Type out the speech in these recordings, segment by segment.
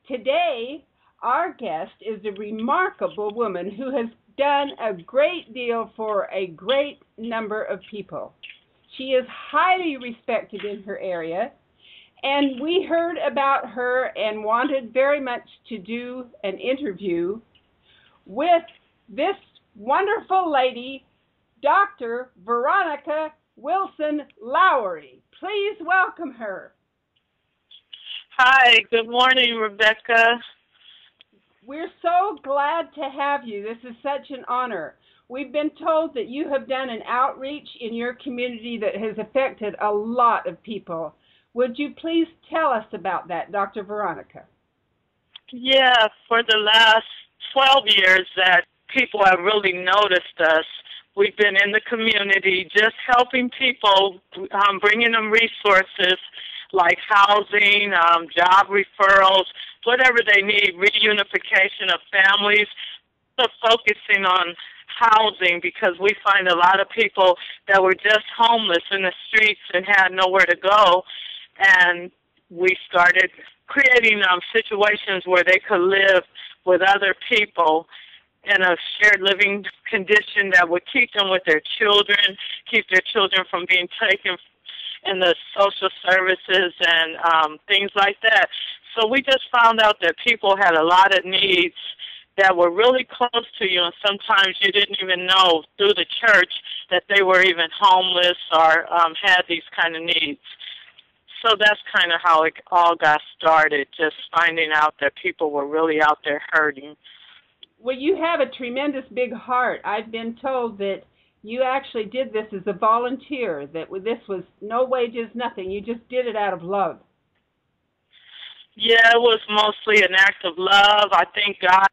Today, our guest is a remarkable woman who has done a great deal for a great number of people. She is highly respected in her area, and we heard about her and wanted very much to do an interview with this wonderful lady, Dr. Veronica Wilson Lowery. Please welcome her. Hi, good morning, Rebecca. We're so glad to have you. This is such an honor. We've been told that you have done an outreach in your community that has affected a lot of people. Would you please tell us about that, Dr. Veronica? Yeah, for the last 12 years that people have really noticed us. We've been in the community just helping people, bringing them resources like housing, job referrals, whatever they need, reunification of families, so focusing on housing because we find a lot of people that were just homeless in the streets and had nowhere to go, and we started creating situations where they could live with other people in a shared living condition that would keep them with their children, keep their children from being taken in the social services and things like that. So we just found out that people had a lot of needs that were really close to you, and sometimes you didn't even know through the church that they were even homeless or had these kind of needs. So that's kind of how it all got started, just finding out that people were really out there hurting. Well, you have a tremendous big heart. I've been told that you actually did this as a volunteer, that this was no wages, nothing. You just did it out of love. Yeah, it was mostly an act of love. I think God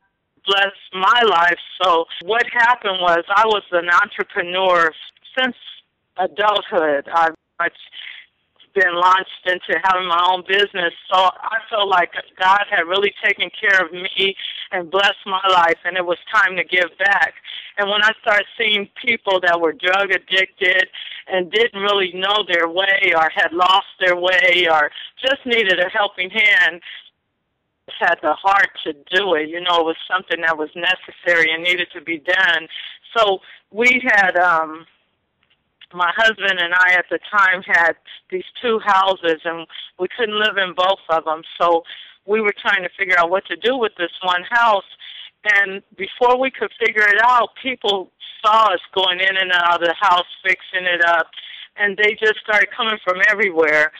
blessed my life. So what happened was I was an entrepreneur since adulthood. I've been launched into having my own business. So I felt like God had really taken care of me and blessed my life, and it was time to give back. And when I started seeing people that were drug addicted and didn't really know their way or had lost their way or just needed a helping hand, had the heart to do it. You know, it was something that was necessary and needed to be done. So we had, my husband and I at the time had these two houses, and we couldn't live in both of them. So we were trying to figure out what to do with this one house. And before we could figure it out, people saw us going in and out of the house, fixing it up, and they just started coming from everywhere.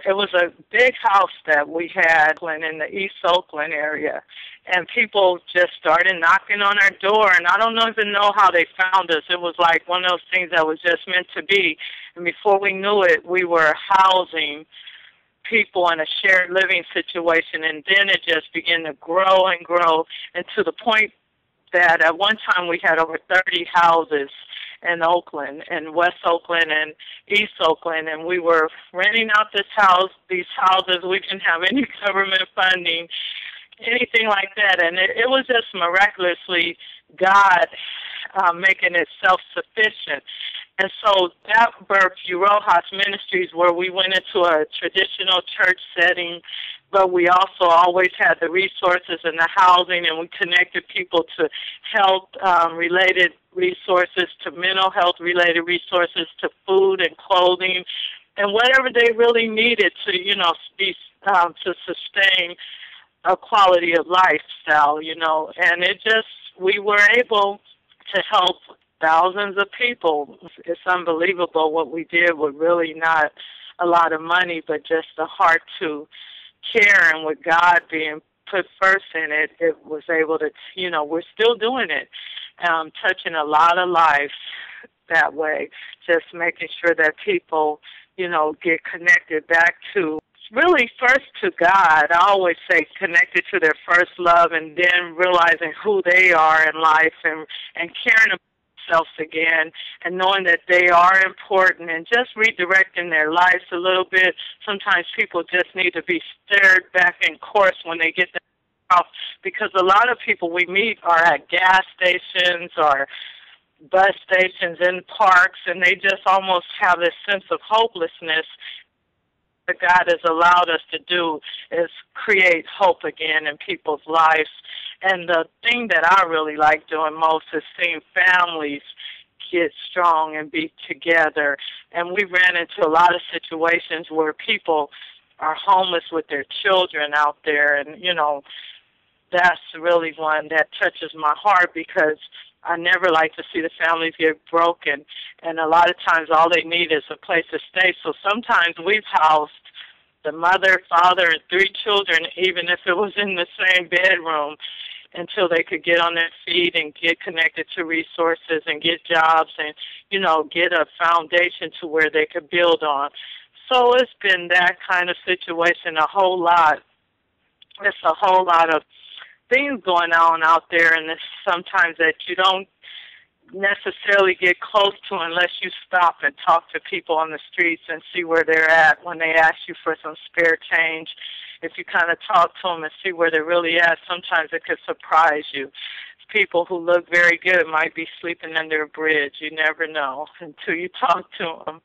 It was a big house that we had in the East Oakland area, and people just started knocking on our door, and I don't even know how they found us. It was like one of those things that was just meant to be, and before we knew it, we were housing people in a shared living situation, and then it just began to grow and grow, and to the point that at one time we had over 30 houses in Oakland, in West Oakland and East Oakland, and we were renting out these houses. We didn't have any government funding, anything like that, and it was just miraculously God making it self-sufficient. And so that birthed Rojas Ministries, where we went into a traditional church setting, but we also always had the resources and the housing, and we connected people to health-related resources, to mental health-related resources, to food and clothing, and whatever they really needed to, to sustain a quality of lifestyle, And we were able to help thousands of people. It's unbelievable what we did with really not a lot of money, but just the heart to care, and with God being put first in it, it was able to, we're still doing it, touching a lot of lives that way, just making sure that people, get connected back to, really first to God. I always say connected to their first love, and then realizing who they are in life and caring about themselves again, and knowing that they are important, and just redirecting their lives a little bit. Sometimes people just need to be stirred back in course when they get out, because a lot of people we meet are at gas stations or bus stations, in parks, and they just almost have this sense of hopelessness. that God has allowed us to do is create hope again in people's lives. And the thing that I really like doing most is seeing families get strong and be together. And we ran into a lot of situations where people are homeless with their children out there, and, you know, that's really one that touches my heart, because I never like to see the families get broken, and a lot of times all they need is a place to stay. So sometimes we've housed the mother, father, and 3 children, even if it was in the same bedroom, until they could get on their feet and get connected to resources and get jobs and, you know, get a foundation to where they could build on. So it's been that kind of situation a whole lot. It's a whole lot of things going on out there, and it's sometimes that you don't necessarily get close to unless you stop and talk to people on the streets and see where they're at when they ask you for some spare change. If you kind of talk to them and see where they're really at, sometimes it could surprise you. People who look very good might be sleeping under a bridge. You never know until you talk to them.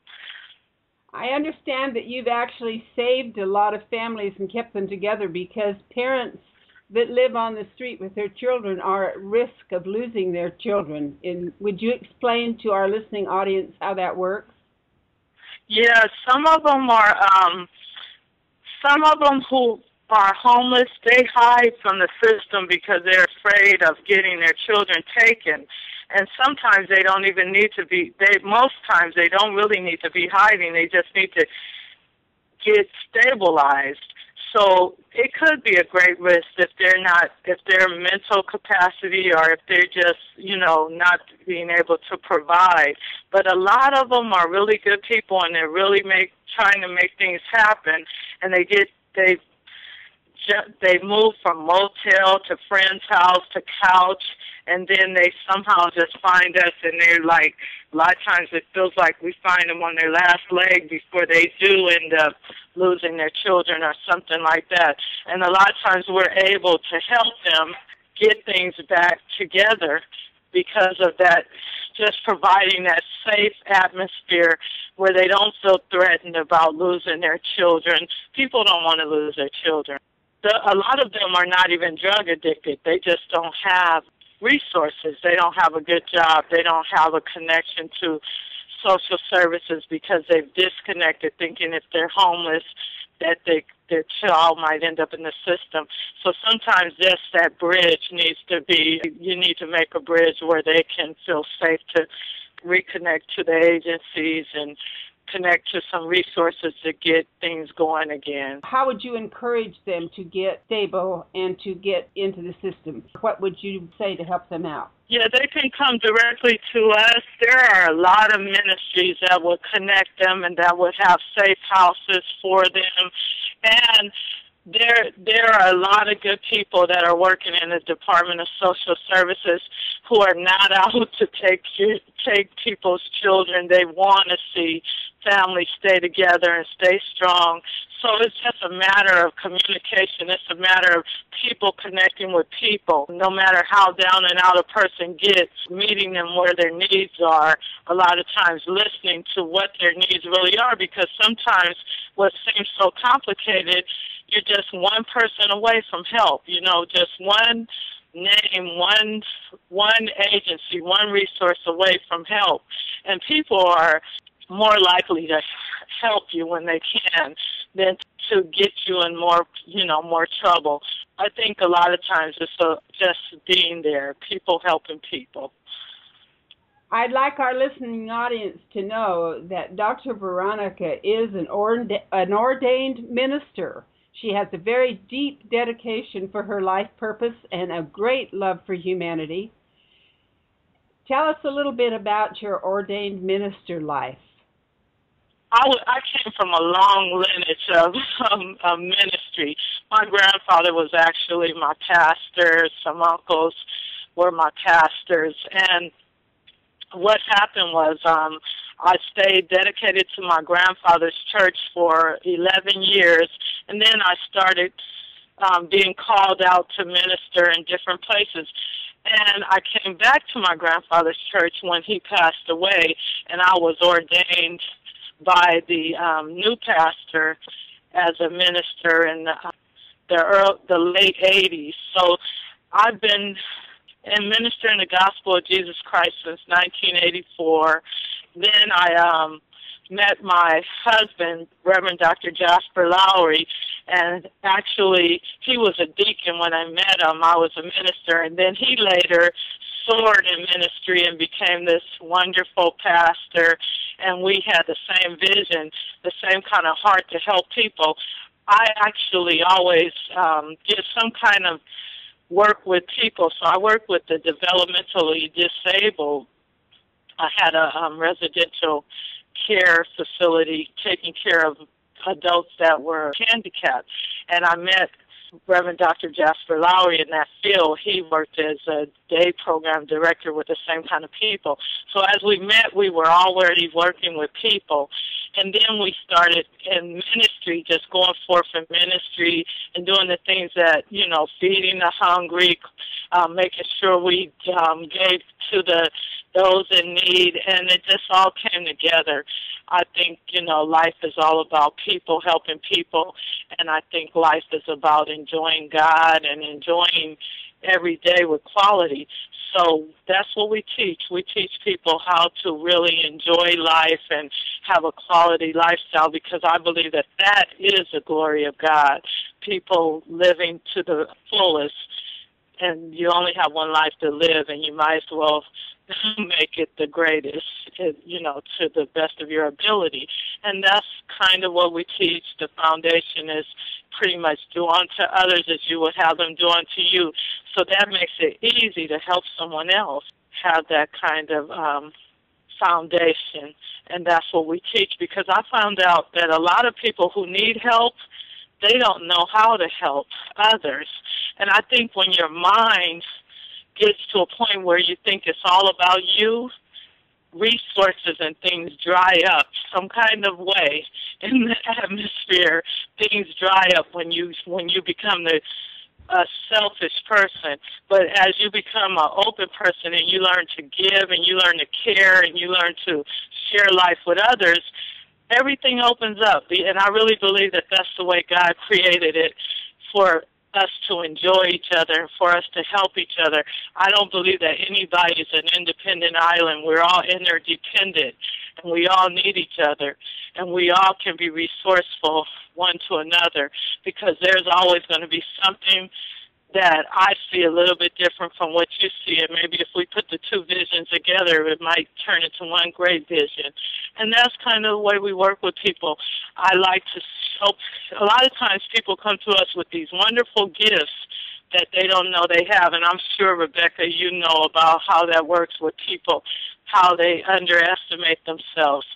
I understand that you've actually saved a lot of families and kept them together, because parents that live on the street with their children are at risk of losing their children. And would you explain to our listening audience how that works? Yeah, some of them who are homeless, they hide from the system because they're afraid of getting their children taken. And sometimes they don't even need to be, most times they don't really need to be hiding. They just need to get stabilized. So it could be a great risk if their mental capacity, or if they're just, you know, not being able to provide. But a lot of them are really good people, and they're really trying to make things happen. And they move from motel to friend's house to couch, and then they somehow just find us, and they're like, a lot of times it feels like we find them on their last leg before they do end up losing their children or something like that. And a lot of times we're able to help them get things back together because of that, just providing that safe atmosphere where they don't feel threatened about losing their children. People don't want to lose their children. A lot of them are not even drug addicted. They just don't have resources. They don't have a good job. They don't have a connection to social services because they've disconnected, thinking if they're homeless that their child might end up in the system. So sometimes just that bridge needs to be, you need to make a bridge where they can feel safe to reconnect to the agencies and connect to some resources to get things going again. How would you encourage them to get stable and to get into the system? What would you say to help them out? Yeah, they can come directly to us. There are a lot of ministries that will connect them and that would have safe houses for them. And there are a lot of good people that are working in the Department of Social Services who are not out to take people's children. They want to see families stay together and stay strong. So it's just a matter of communication. It's a matter of people connecting with people. No matter how down and out a person gets, meeting them where their needs are, a lot of times listening to what their needs really are, because sometimes what seems so complicated, you're just one person away from help, you know, just one name, one agency, one resource away from help. And people are more likely to help you when they can than to get you in more trouble. I think a lot of times it's just being there, people helping people. I'd like our listening audience to know that Dr. Veronica is an ordained minister. She has a very deep dedication for her life purpose and a great love for humanity. Tell us a little bit about your ordained minister life. I came from a long lineage of ministry. My grandfather was actually my pastor. Some uncles were my pastors. And what happened was I stayed dedicated to my grandfather's church for 11 years, and then I started being called out to minister in different places. And I came back to my grandfather's church when he passed away, and I was ordained by the new pastor. as a minister in the late 80s. So I've been ministering the gospel of Jesus Christ since 1984. Then I met my husband, Reverend Dr. Jasper Lowery, and actually he was a deacon when I met him. I was a minister, and then he later soared in ministry and became this wonderful pastor, and we had the same vision, the same kind of heart to help people. I actually always did some kind of work with people, so I work with the developmentally disabled. I had a residential care facility taking care of adults that were handicapped, and I met Reverend Dr. Jasper Lowery in that field. He worked as a day program director with the same kind of people. So as we met, we were already working with people. And then we started in ministry, just going forth in ministry and doing the things that, feeding the hungry, making sure we gave to those in need, and it just all came together. I think, life is all about people, helping people, and I think life is about enjoying God and enjoying every day with quality. So that's what we teach. We teach people how to really enjoy life and have a quality lifestyle, because I believe that that is the glory of God, people living to the fullest. And you only have one life to live, and you might as well make it the greatest, to the best of your ability. And that's kind of what we teach. The foundation is pretty much do unto others as you would have them do unto you. So that makes it easy to help someone else have that kind of foundation. And that's what we teach, because I found out that a lot of people who need help, they don't know how to help others. And I think when your mind gets to a point where you think it's all about you, resources and things dry up some kind of way in the atmosphere. Things dry up when you become a selfish person. But as you become an open person and you learn to give and you learn to care and you learn to share life with others, everything opens up. And I really believe that that's the way God created it, for us to enjoy each other, for us to help each other. I don't believe that anybody is an independent island. We're all interdependent, and we all need each other, and we all can be resourceful one to another, because there's always going to be something that I see a little bit different from what you see, and maybe if we put the two visions together, it might turn into one great vision. And that's kind of the way we work with people. I like to help. A lot of times people come to us with these wonderful gifts that they don't know they have, and I'm sure, Rebecca, you know about how that works with people, how they underestimate themselves.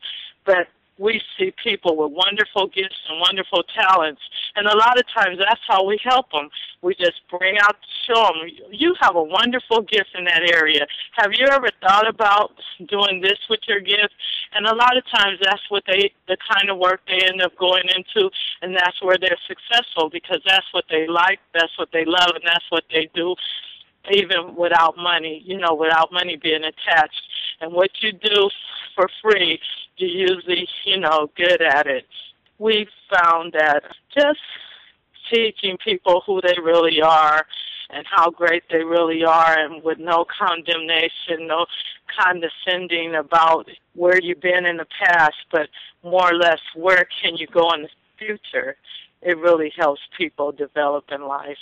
But we see people with wonderful gifts and wonderful talents, and a lot of times that's how we help them. We just bring out, show them, you have a wonderful gift in that area. Have you ever thought about doing this with your gift? And a lot of times that's what the kind of work they end up going into, and that's where they're successful, because that's what they like, that's what they love, and that's what they do, even without money, without money being attached. And what you do for free, you're usually, good at it. We've found that just teaching people who they really are and how great they really are, and with no condemnation, no condescending about where you've been in the past, but more or less where can you go in the future, it really helps people develop in life.